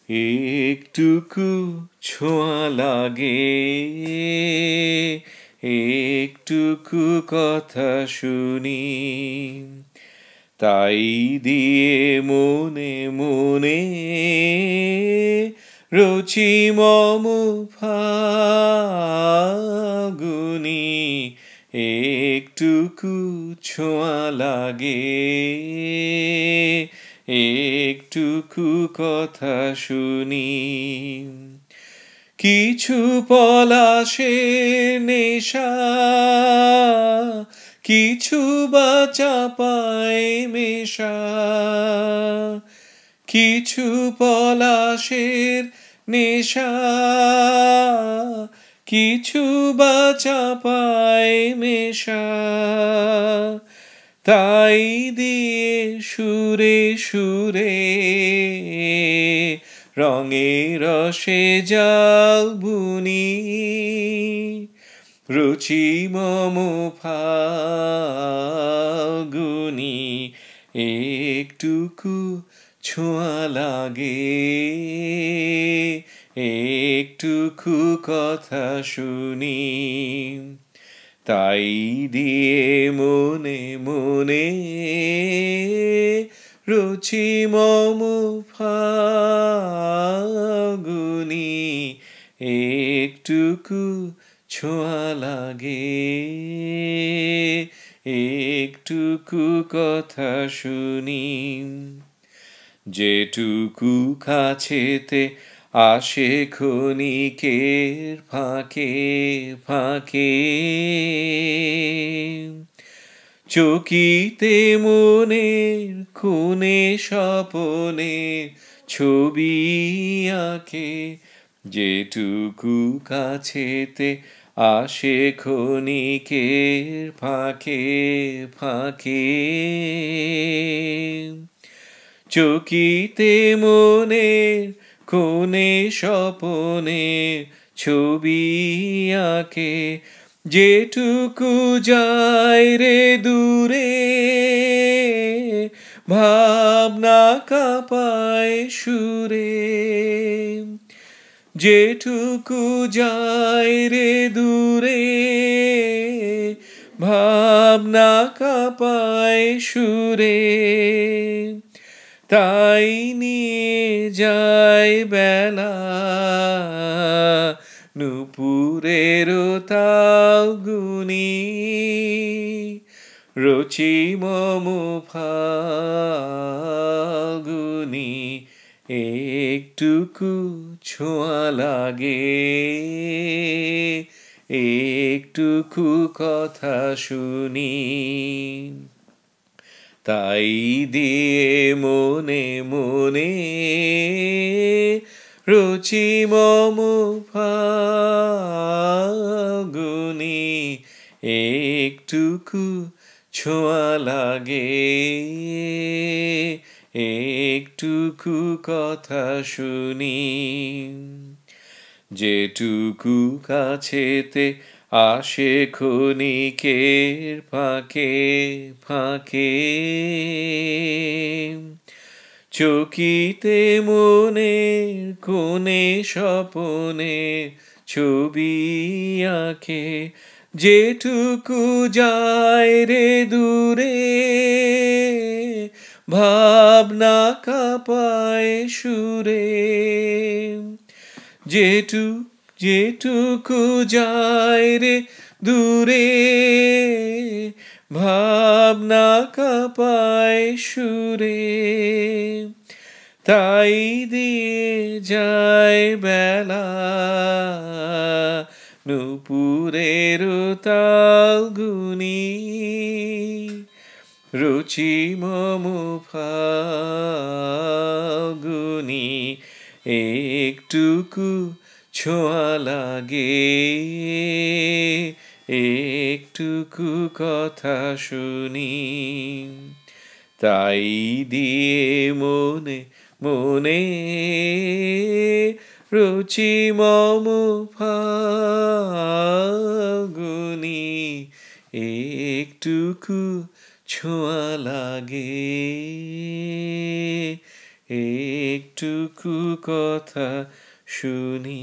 একটুকু ছোঁয়া লাগে, একটুকু কথা শুনি, তাই দিয়ে মনে মনে রুচি মম ফাগুনি। একটুকু ছোঁয়া লাগে, একটুকু কথা শুনি, কিছু পলাশের নেশা, কিছু বা চাপায় মেশা, কিছু পলাশের নেশা, কিছু বা চাপায় মেশা, তাই দিয়ে সুরে সুরে রঙে রসে জাল বুনি, রুচি মম ফাগুনি। একটুকু ছোঁয়া লাগে, একটুকু কথা শুনি, তাই দিয়ে মনে মনে রুচি মম ফাগুনি। একটুকু ছোঁয়া লাগে, একটুকু কথা শুনি, যেটুকু কাছেতে আসে ক্ষণিকের ফাঁকে ফাঁকে, চকিতে মনের কোণে স্বপনে ছবি আঁকে, যেটুকু কাছেতে আসে ক্ষণিকের ফাঁকে ফাঁকে, চকিতে মনের কোণে স্বপনে ছবি আঁকে, যেটুকু যায় রে দূরে ভাবনা কাঁপায় সুরে, যেটুকু যায় রে দূরে ভাবনা কাঁপায় সুরে, তাই নিয়ে যায় বেলা নুপুরের তালগুনি, রুচি মম ফাগুনি। একটুকু ছোঁয়া লাগে, একটুকু কথা শুনি, তাই দিয়ে মনে মনে রুচি মম ফাগুনি। একটুকু ছোঁয়া লাগে, একটুকু কথা শুনি, যেটুকু কাছেতে আসে ক্ষণিকের ফাঁকে ফাঁকে, চকিতে মনের কোণে স্বপনে ছবি আঁকে, যেটুকু যায় রে দূরে ভাবনা কাঁপায় সুরে, যেটুকু যায় রে দূরে ভাবনা কাঁপায় সুরে, তাই দিয়ে যায় বেলা নুপুরের তালগুনি, রুচি মম ফাগুনি। একটুকু ছোঁয়া লাগে, একটুকু কথা শুনি, তাই দিয়ে মনে মনে রুচি মম ফাগুনি। একটুকু ছোঁয়া লাগে, একটুকু কথা শুনি